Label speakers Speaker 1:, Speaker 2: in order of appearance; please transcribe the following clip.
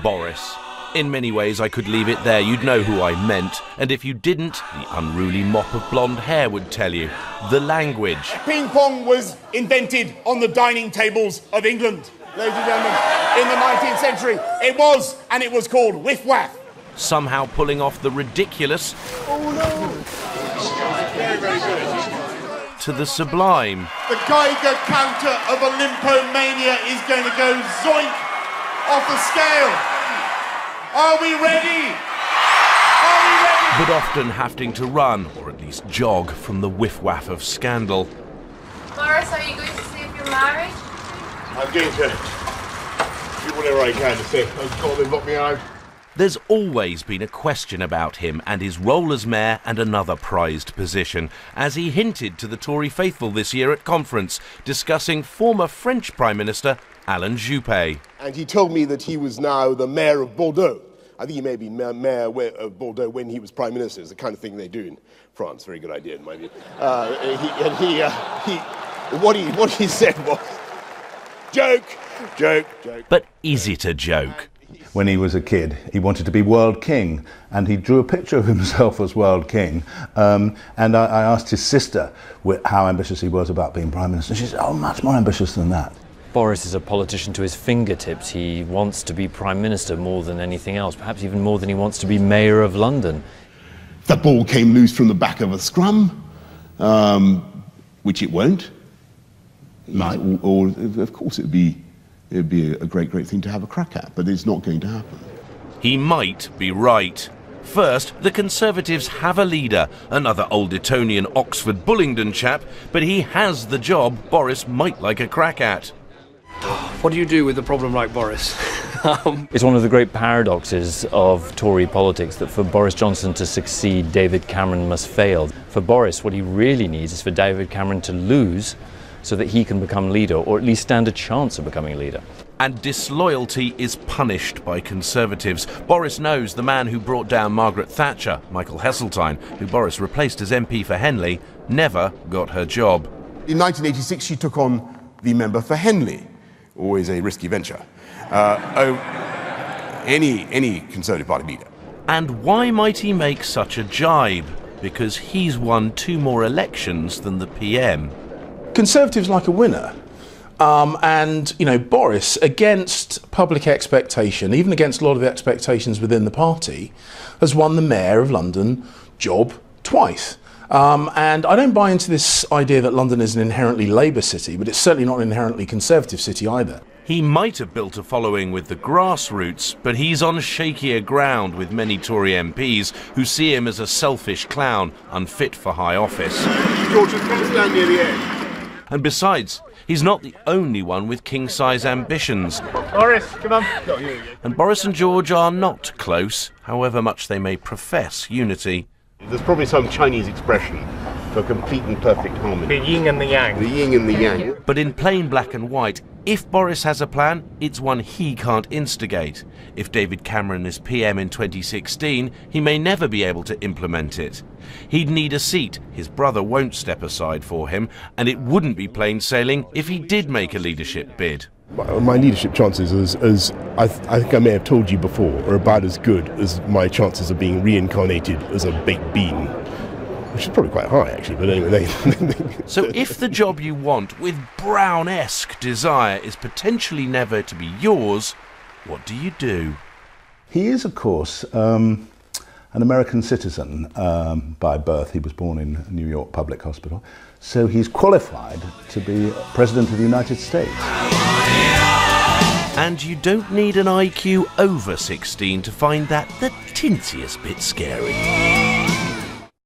Speaker 1: Boris. In many ways, I could leave it there. You'd know who I meant. And if you didn't, the unruly mop of blonde hair would tell you. The language.
Speaker 2: Ping pong was invented on the dining tables of England, ladies and gentlemen, in the 19th century. It was, and it was called whiff-waff.
Speaker 1: Somehow pulling off the ridiculous
Speaker 2: Very, very good.
Speaker 1: to the sublime.
Speaker 2: The Geiger counter of Olympomania is going to go zoink off the scale. Are we ready? Are we ready?
Speaker 1: But often having to run, or at least jog, from the whiff-waff of scandal.
Speaker 3: Boris, are you going to see if you're married?
Speaker 2: I'm going to do whatever I can to say, oh God, they've locked me out.
Speaker 1: There's always been a question about him and his role as mayor and another prized position, as he hinted to the Tory faithful this year at conference, discussing former French Prime Minister Alain Juppé.
Speaker 4: And he told me that he was now the mayor of Bordeaux. I think he may be mayor of Bordeaux when he was prime minister. It's the kind of thing they do in France. Very good idea, in my view. What he said was, joke.
Speaker 1: But is it a joke?
Speaker 5: When he was a kid, he wanted to be world king, and he drew a picture of himself as world king. And I asked his sister how ambitious he was about being prime minister. She said, oh, much more ambitious than that.
Speaker 6: Boris is a politician to his fingertips. He wants to be prime minister more than anything else, perhaps even more than he wants to be mayor of London.
Speaker 4: The ball came loose from the back of a scrum, which it won't. Might. Or of course, it'd be a great thing to have a crack at, but it's not going to happen.
Speaker 1: He might be right. First, the Conservatives have a leader, another Old Etonian Oxford Bullingdon chap, but he has the job Boris might like a crack at.
Speaker 7: What do you do with a problem like Boris?
Speaker 6: It's one of the great paradoxes of Tory politics that for Boris Johnson to succeed, David Cameron must fail. For Boris, what he really needs is for David Cameron to lose so that he can become leader, or at least stand a chance of becoming leader.
Speaker 1: And disloyalty is punished by Conservatives. Boris knows the man who brought down Margaret Thatcher, Michael Heseltine, who Boris replaced as MP for Henley, never got her job.
Speaker 4: In 1986, she took on the member for Henley. Always a risky venture. Any Conservative Party leader.
Speaker 1: And why might he make such a jibe? Because he's won 2 more elections than the PM.
Speaker 8: Conservatives like a winner. And, you know, Boris, against public expectation, even against a lot of the expectations within the party, has won the Mayor of London job twice. And I don't buy into this idea that London is an inherently Labour city, but it's certainly not an inherently Conservative city either.
Speaker 1: He might have built a following with the grassroots, but he's on shakier ground with many Tory MPs who see him as a selfish clown, unfit for high office.
Speaker 4: George, just come stand near the edge.
Speaker 1: And besides, he's not the only one with king-size ambitions.
Speaker 2: Boris, come on.
Speaker 1: And Boris and George are not close, however much they may profess unity.
Speaker 4: There's probably some Chinese expression for complete and perfect harmony.
Speaker 7: The yin and the yang.
Speaker 4: The yin and the yang.
Speaker 1: But in plain black and white, if Boris has a plan, it's one he can't instigate. If David Cameron is PM in 2016, he may never be able to implement it. He'd need a seat, his brother won't step aside for him, and it wouldn't be plain sailing if he did make a leadership bid.
Speaker 4: My leadership chances, as I think I may have told you before, are about as good as my chances of being reincarnated as a baked bean. Which is probably quite high, actually, but anyway.
Speaker 1: So if the job you want, with Brown-esque desire, is potentially never to be yours, what do you do?
Speaker 5: He is, of course, an American citizen by birth. He was born in New York Public Hospital. So he's qualified to be President of the United States.
Speaker 1: And you don't need an IQ over 16 to find that the tinsiest bit scary.